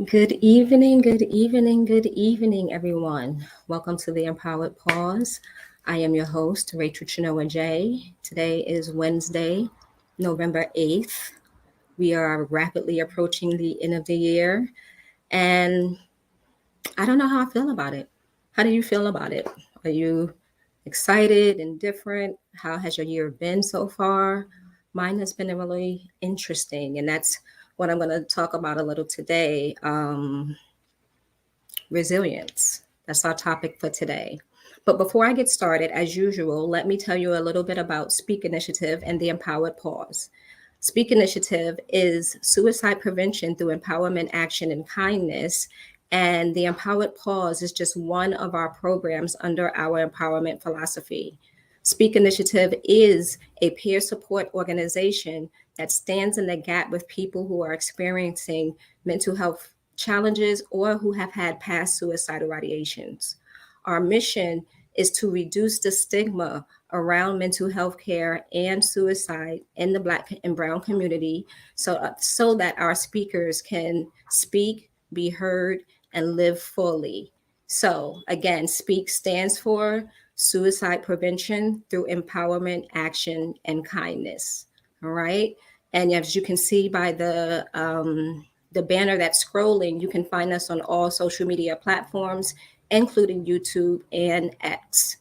Good evening, good evening, good evening, everyone. Welcome to the Empowered Pause. I am your host, Rachel Chinoa J. Today is Wednesday, November 8th. We are rapidly approaching the end of the year, and I don't know how I feel about it. How do you feel about it? Are you excited and different? How has your year been so far? Mine has been really interesting, and that's what I'm going to talk about a little today. Resilience. That's our topic for today. But before I get started, as usual, let me tell you a little bit about Speak Initiative and the Empowered Pause. Speak Initiative is suicide prevention through empowerment, action, and kindness. And the Empowered Pause is just one of our programs under our empowerment philosophy. Speak Initiative is a peer support organization that stands in the gap with people who are experiencing mental health challenges or who have had past suicidal ideations. Our mission is to reduce the stigma around mental health care and suicide in the Black and Brown community so that our speakers can speak, be heard, and live fully. So, again, SPEAK stands for Suicide Prevention Through Empowerment, Action, and Kindness. All right. And as you can see by the banner that's scrolling, you can find us on all social media platforms, including YouTube and X.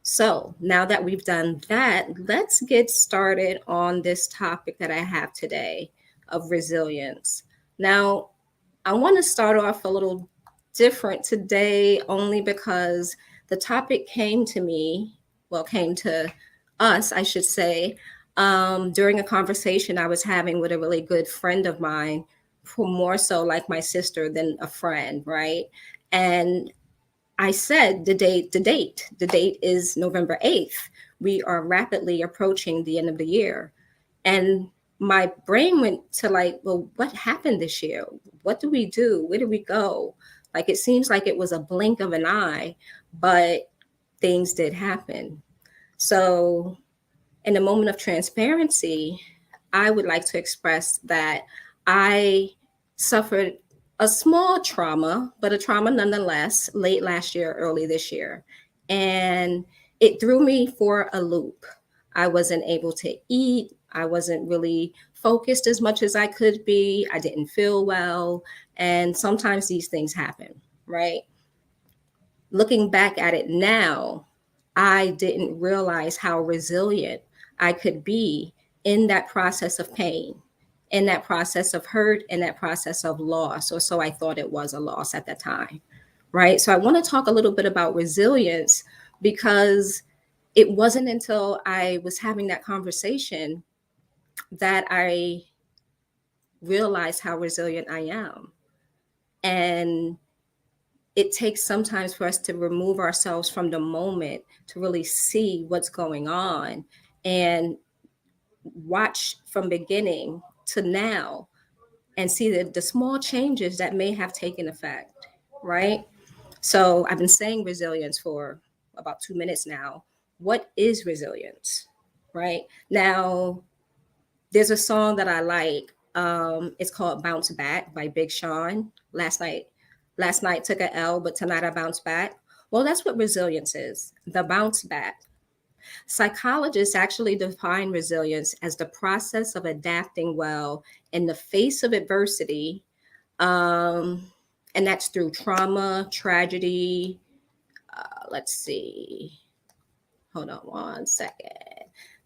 So now that we've done that, let's get started on this topic that I have today of resilience. Now, I want to start off a little different today only because the topic came to me, came to us, I should say, during a conversation I was having with a really good friend of mine, who more so like my sister than a friend, right? And I said the date is November 8th. We are rapidly approaching the end of the year. And my brain went to like, well, what happened this year? What do we do? Where do we go? Like, it seems like it was a blink of an eye, but things did happen. So, in a moment of transparency, I would like to express that I suffered a small trauma, but a trauma nonetheless, late last year, early this year. And it threw me for a loop. I wasn't able to eat. I wasn't really focused as much as I could be. I didn't feel well. And sometimes these things happen, right? Looking back at it now, I didn't realize how resilient I could be in that process of pain, in that process of hurt, in that process of loss, or so I thought it was a loss at that time, right? So I want to talk a little bit about resilience because it wasn't until I was having that conversation that I realized how resilient I am. And it takes sometimes for us to remove ourselves from the moment to really see what's going on and watch from beginning to now and see the small changes that may have taken effect, right? So I've been saying resilience for about 2 minutes now. What is resilience, right? Now, there's a song that I like. It's called Bounce Back by Big Sean. Last night took a L, but tonight I bounce back. Well, that's what resilience is, the bounce back. Psychologists actually define resilience as the process of adapting well in the face of adversity, um, and that's through trauma, tragedy. Let's see. Hold on one second.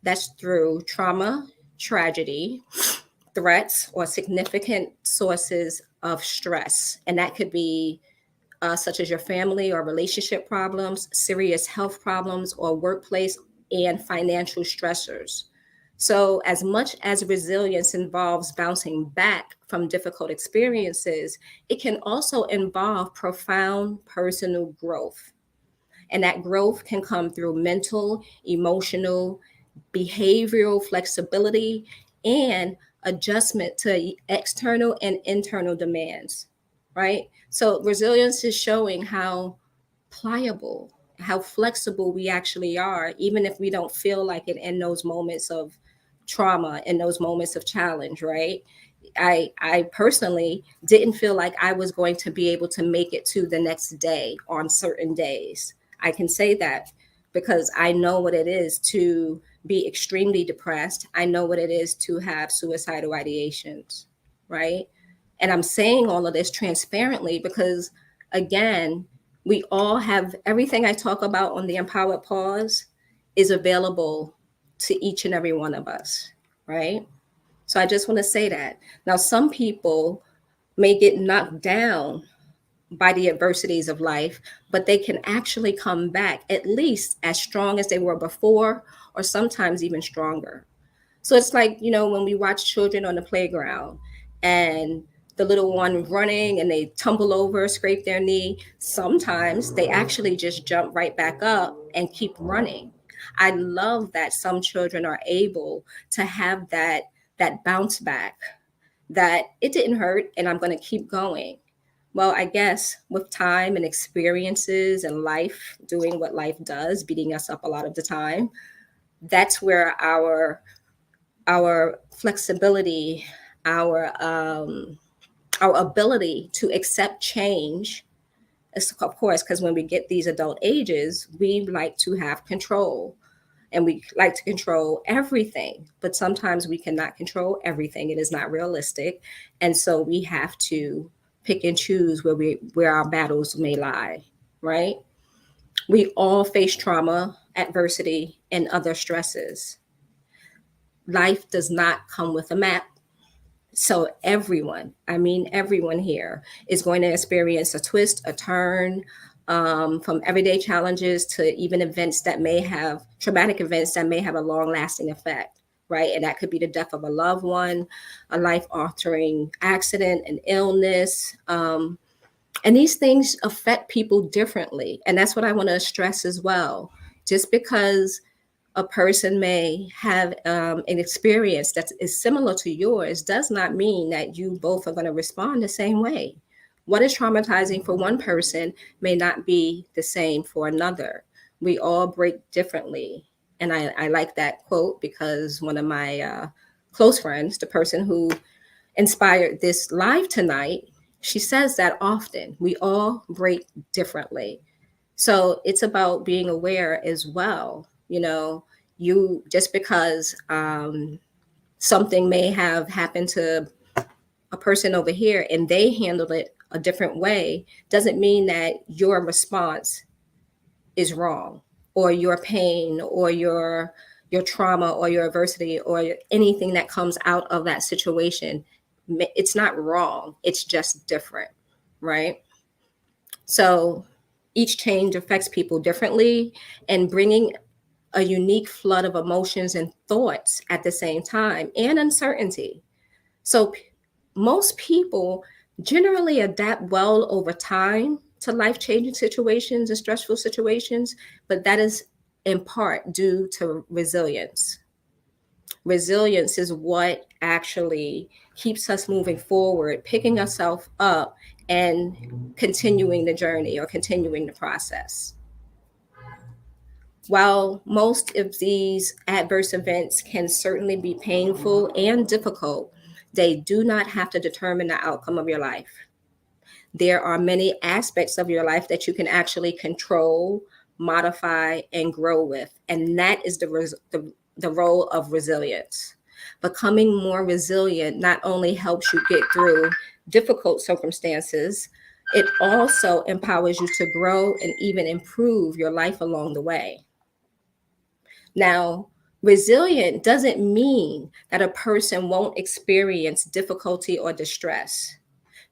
That's through trauma, tragedy, threats, or significant sources of stress. And that could be such as your family or relationship problems, serious health problems, or workplace and financial stressors. So, as much as resilience involves bouncing back from difficult experiences, it can also involve profound personal growth. And that growth can come through mental, emotional, behavioral flexibility, and adjustment to external and internal demands, right? So resilience is showing how pliable, how flexible we actually are, even if we don't feel like it in those moments of trauma, in those moments of challenge, right? I personally didn't feel like I was going to be able to make it to the next day on certain days. I can say that because I know what it is to be extremely depressed. I know what it is to have suicidal ideations, right? And I'm saying all of this transparently because, again, we all have everything I talk about on the Empowered Pause is available to each and every one of us, right? So I just want to say that. Now, some people may get knocked down by the adversities of life, but they can actually come back at least as strong as they were before, or sometimes even stronger. So it's like, when we watch children on the playground and the little one running and they tumble over, scrape their knee, sometimes they actually just jump right back up and keep running. I love that some children are able to have that bounce back, that it didn't hurt and I'm going to keep going. Well, I guess with time and experiences and life doing what life does, beating us up a lot of the time, that's where our flexibility, our ability to accept change is, of course, because when we get these adult ages, we like to have control and we like to control everything, but sometimes we cannot control everything. It is not realistic. And so we have to pick and choose where our battles may lie, right? We all face trauma, adversity, and other stresses. Life does not come with a map. So everyone, I mean everyone here, is going to experience a twist, a turn, from everyday challenges to even events that may have traumatic events that may have a long lasting effect, right? And that could be the death of a loved one, a life altering accident, an illness. And these things affect people differently. And that's what I want to stress as well. Just because a person may have an experience that is similar to yours does not mean that you both are going to respond the same way. What is traumatizing for one person may not be the same for another. We all break differently. And I like that quote because one of my close friends, the person who inspired this live tonight, she says that often. We all break differently. So it's about being aware as well. You just because something may have happened to a person over here and they handled it a different way doesn't mean that your response is wrong, or your pain or your trauma or your adversity or anything that comes out of that situation. It's not wrong, it's just different, right? So each change affects people differently, and bringing a unique flood of emotions and thoughts at the same time, and uncertainty. So most people generally adapt well over time to life changing situations and stressful situations, but that is in part due to resilience. Resilience is what actually keeps us moving forward, picking ourselves up, and continuing the journey or continuing the process. While most of these adverse events can certainly be painful and difficult, they do not have to determine the outcome of your life. There are many aspects of your life that you can actually control, modify, and grow with. And that is the role of resilience. Becoming more resilient not only helps you get through difficult circumstances, it also empowers you to grow and even improve your life along the way. Now, resilient doesn't mean that a person won't experience difficulty or distress.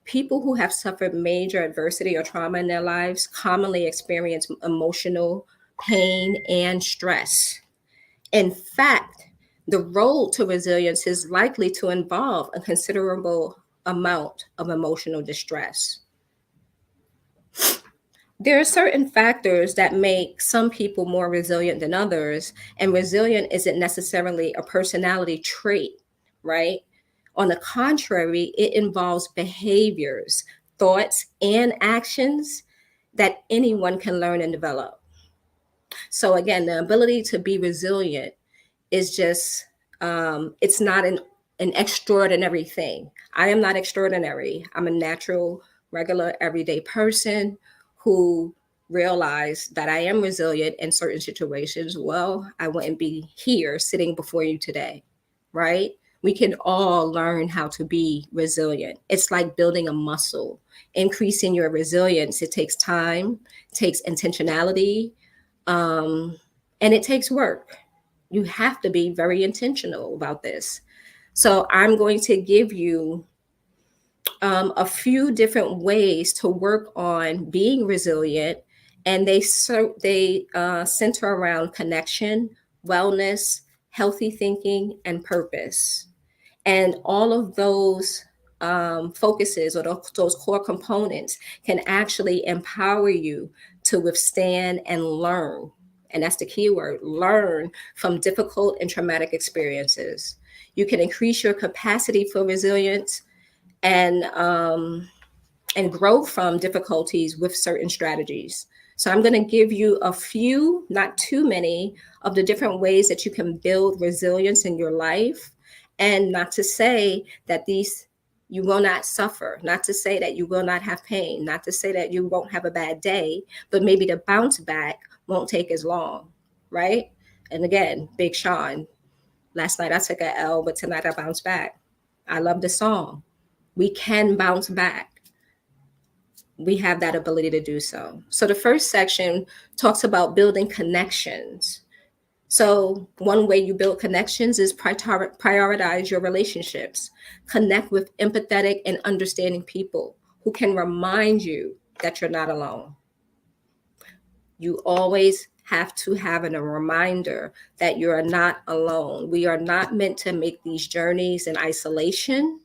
People who have suffered major adversity or trauma in their lives commonly experience emotional pain and stress. In fact, the road to resilience is likely to involve a considerable amount of emotional distress. There are certain factors that make some people more resilient than others, and resilient isn't necessarily a personality trait, right? On the contrary, it involves behaviors, thoughts, and actions that anyone can learn and develop. So, again, the ability to be resilient is just, it's not an an extraordinary thing. I am not extraordinary. I'm a natural, regular, everyday person who realized that I am resilient in certain situations. Well, I wouldn't be here sitting before you today, right? We can all learn how to be resilient. It's like building a muscle. Increasing your resilience, it takes time, takes intentionality, um, and it takes work. You have to be very intentional about this. So I'm going to give you a few different ways to work on being resilient, and they center around connection, wellness, healthy thinking, and purpose. And all of those focuses or those core components can actually empower you to withstand and learn. And that's the key word, learn from difficult and traumatic experiences. You can increase your capacity for resilience and and grow from difficulties with certain strategies. So I'm going to give you a few, not too many, of the different ways that you can build resilience in your life, and not to say that these you will not suffer, not to say that you will not have pain, not to say that you won't have a bad day, but maybe the bounce back won't take as long, right? And again, Big Sean, last night I took a L, but tonight I bounce back. I love the song. We can bounce back. We have that ability to do so. So the first section talks about building connections. So one way you build connections is prioritize your relationships. Connect with empathetic and understanding people who can remind you that you're not alone. You always have to have a reminder that you are not alone. We are not meant to make these journeys in isolation.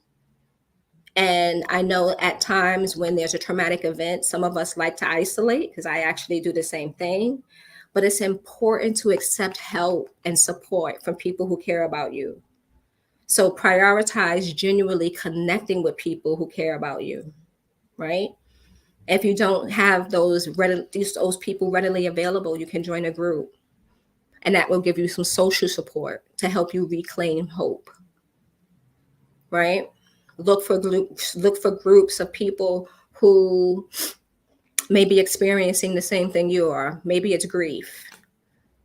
And I know at times when there's a traumatic event, some of us like to isolate, because I actually do the same thing. But it's important to accept help and support from people who care about you. So prioritize genuinely connecting with people who care about you, right? If you don't have those people readily available, you can join a group, and that will give you some social support to help you reclaim hope, right? Look for groups of people who may be experiencing the same thing you are. Maybe it's grief,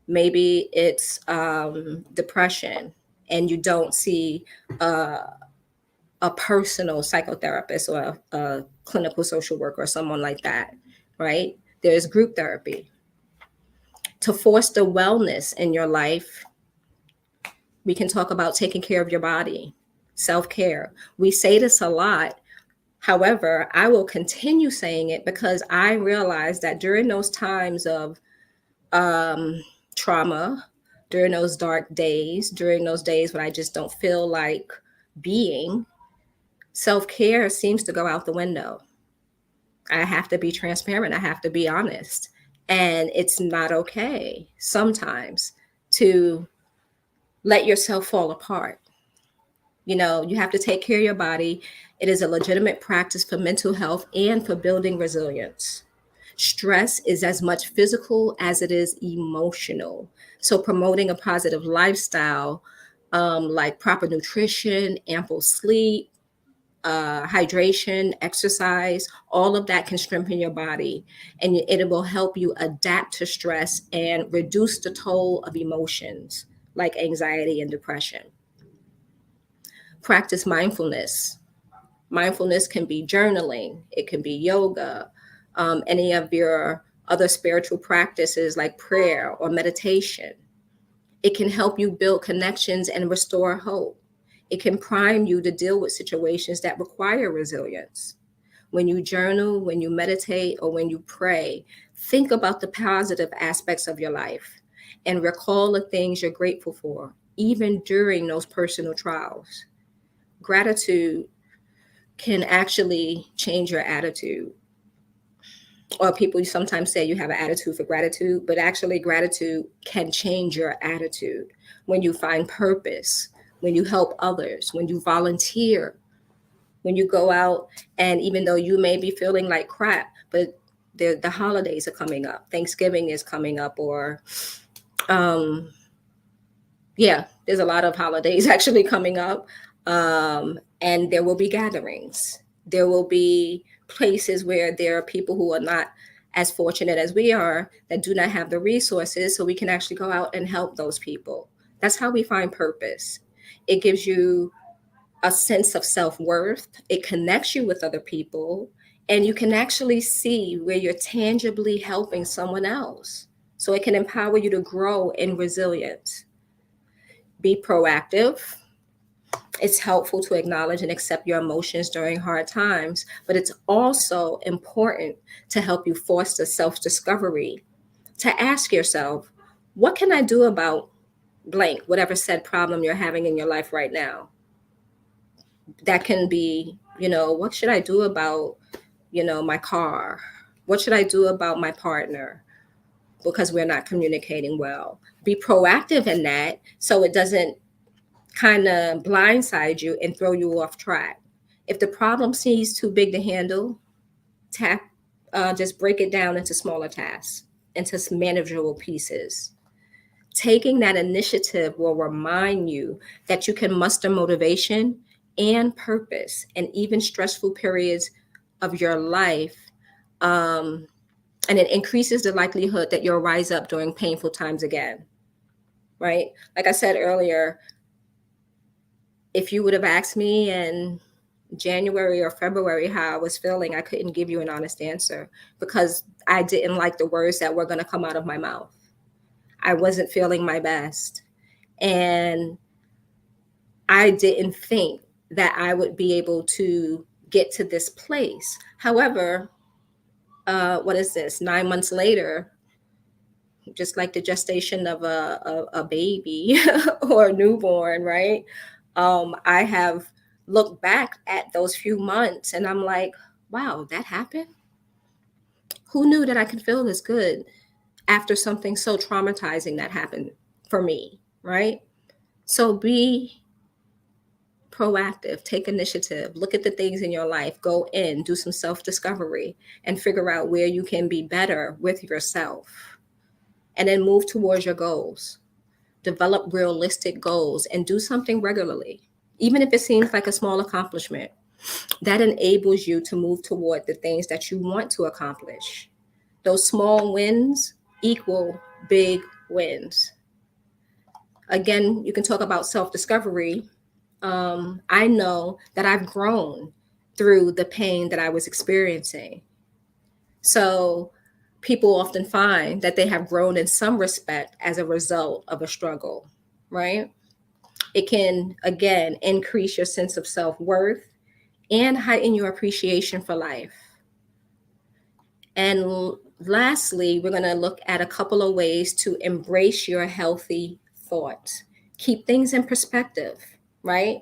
maybe it's depression, and you don't see a personal psychotherapist or a clinical social worker or someone like that, right? There's group therapy. To foster wellness in your life, we can talk about taking care of your body, self-care. We say this a lot. However, I will continue saying it because I realize that during those times of trauma, during those dark days, during those days when I just don't feel like being, self-care seems to go out the window. I have to be transparent. I have to be honest. And it's not okay sometimes to let yourself fall apart. You have to take care of your body. It is a legitimate practice for mental health and for building resilience. Stress is as much physical as it is emotional. So promoting a positive lifestyle, like proper nutrition, ample sleep, hydration, exercise, all of that can strengthen your body, and it will help you adapt to stress and reduce the toll of emotions like anxiety and depression. Practice mindfulness. Mindfulness can be journaling, it can be yoga, any of your other spiritual practices like prayer or meditation. It can help you build connections and restore hope. It can prime you to deal with situations that require resilience. When you journal, when you meditate, or when you pray, think about the positive aspects of your life and recall the things you're grateful for, even during those personal trials. Gratitude can actually change your attitude. Or people sometimes say you have an attitude for gratitude, but actually, gratitude can change your attitude when you find purpose, when you help others, when you volunteer, when you go out, and even though you may be feeling like crap, but the holidays are coming up, Thanksgiving is coming up, or yeah, there's a lot of holidays actually coming up. And there will be gatherings. There will be places where there are people who are not as fortunate as we are that do not have the resources, so we can actually go out and help those people. That's how we find purpose. It gives you a sense of self-worth. It connects you with other people, and you can actually see where you're tangibly helping someone else. So it can empower you to grow in resilience. Be proactive. It's helpful to acknowledge and accept your emotions during hard times, but it's also important to help you foster self discovery, to ask yourself, what can I do about blank, whatever said problem you're having in your life right now? That can be, what should I do about, my car? What should I do about my partner? Because we're not communicating well. Be proactive in that so it doesn't kind of blindside you and throw you off track. If the problem seems too big to handle, just break it down into smaller tasks, into manageable pieces. Taking that initiative will remind you that you can muster motivation and purpose in even stressful periods of your life. Um, and it increases the likelihood that you'll rise up during painful times again, right? Like I said earlier, if you would have asked me in January or February how I was feeling, I couldn't give you an honest answer because I didn't like the words that were going to come out of my mouth. I wasn't feeling my best. And I didn't think that I would be able to get to this place. However, what is this? 9 months later, just like the gestation of a baby or a newborn, right? I have looked back at those few months and I'm like, wow, that happened? Who knew that I could feel this good after something so traumatizing that happened for me, right? So be proactive, take initiative, look at the things in your life, go in, do some self discovery, and figure out where you can be better with yourself. And then move towards your goals. Develop realistic goals and do something regularly, even if it seems like a small accomplishment. That enables you to move toward the things that you want to accomplish. Those small wins equal big wins. Again, you can talk about self discovery. I know that I've grown through the pain that I was experiencing. So people often find that they have grown in some respect as a result of a struggle, right? It can, again, increase your sense of self worth and heighten your appreciation for life. And lastly, we're going to look at a couple of ways to embrace your healthy thoughts. Keep things in perspective, right?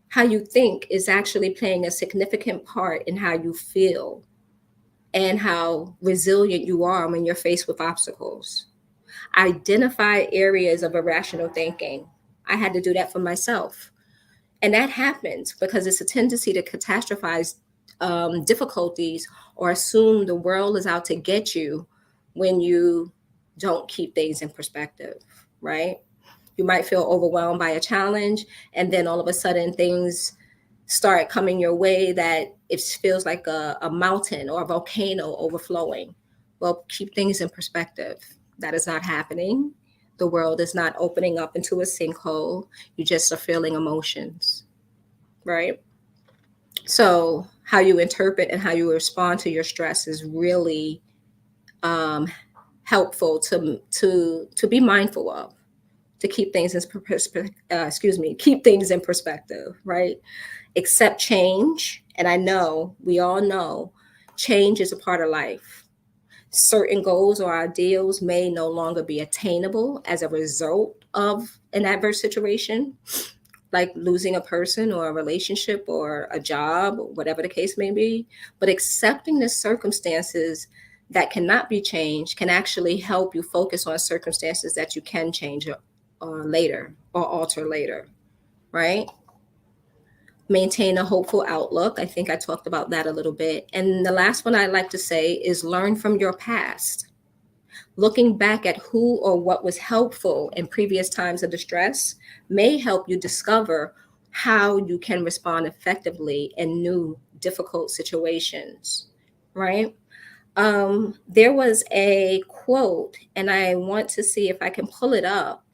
How you think is actually playing a significant part in how you feel and how resilient you are when you're faced with obstacles. Identify areas of irrational thinking. I had to do that for myself. And that happens because it's a tendency to catastrophize difficulties or assume the world is out to get you when you don't keep things in perspective, right? You might feel overwhelmed by a challenge, and then all of a sudden things start coming your way that it feels like a mountain or a volcano overflowing. Well, keep things in perspective. That is not happening. The world is not opening up into a sinkhole. You just are feeling emotions, right? So, how you interpret and how you respond to your stress is really um, helpful to be mindful of, to keep things in keep things in perspective, right? Accept change, and I know we all know change is a part of life. Certain goals or ideals may no longer be attainable as a result of an adverse situation, like losing a person or a relationship or a job, whatever the case may be. But accepting the circumstances that cannot be changed can actually help you focus on circumstances that you can change later or alter later, right? Maintain a hopeful outlook. I think I talked about that a little bit. And the last one I'd like to say is learn from your past. Looking back at who or what was helpful in previous times of distress may help you discover how you can respond effectively in new difficult situations, right? There was a quote, and I want to see if I can pull it up,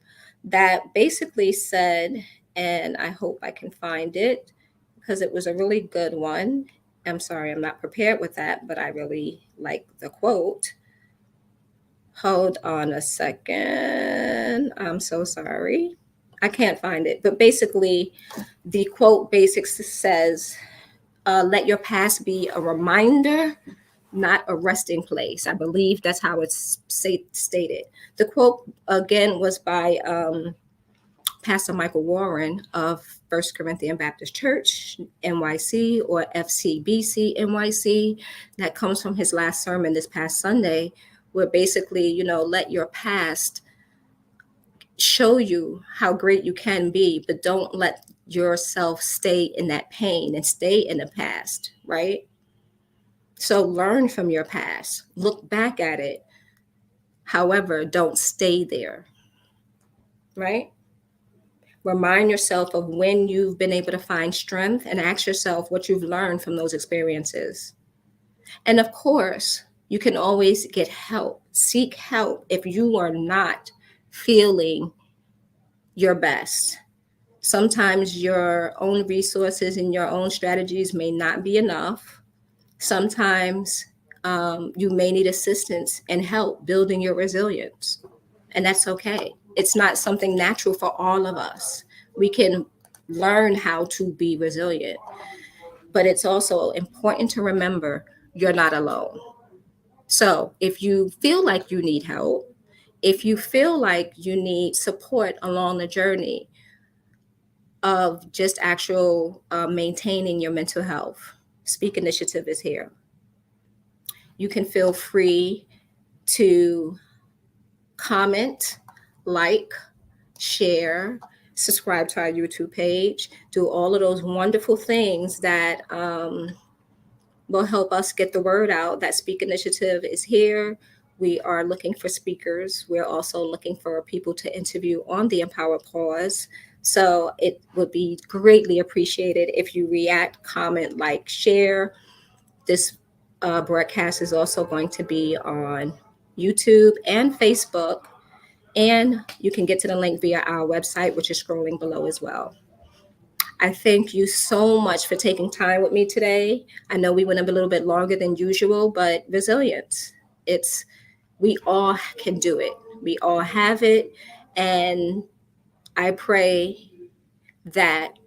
that basically said, and I hope I can find it because it was a really good one. I'm sorry, I'm not prepared with that, but I really like the quote. Hold on a second. I'm so sorry. I can't find it. But basically, the quote basically says, let your past be a reminder, not a resting place. I believe that's how it's stated. The quote, again, was by Pastor Michael Warren of First Corinthian Baptist Church, NYC, or FCBC, NYC. That comes from his last sermon this past Sunday, where basically, let your past show you how great you can be, but don't let yourself stay in that pain and stay in the past, right? So learn from your past, look back at it. However, don't stay there, right? Remind yourself of when you've been able to find strength and ask yourself what you've learned from those experiences. And of course, you can always get help. Seek help if you are not feeling your best. Sometimes your own resources and your own strategies may not be enough. Sometimes you may need assistance and help building your resilience. And that's okay. It's not something natural for all of us. We can learn how to be resilient, but it's also important to remember you're not alone. So if you feel like you need help, if you feel like you need support along the journey of just actual maintaining your mental health, Speak Initiative is here. You can feel free to comment, like, share, subscribe to our YouTube page, do all of those wonderful things that will help us get the word out that Speak Initiative is here. We are looking for speakers. We're also looking for people to interview on the Empowered Pause. So it would be greatly appreciated if you react, comment, like, share. This broadcast is also going to be on YouTube and Facebook. And you can get to the link via our website, which is scrolling below as well. I thank you so much for taking time with me today. I know we went a little bit longer than usual, but resilience, we all can do it. We all have it. And I pray that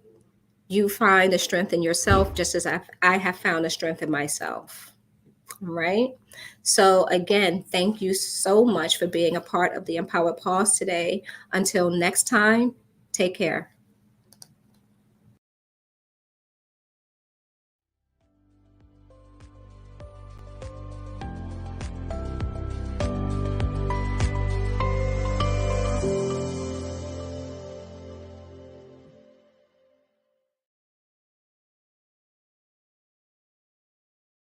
you find the strength in yourself, just as I have found the strength in myself. Right? So, again, thank you so much for being a part of the Empowered Pause today. Until next time, take care.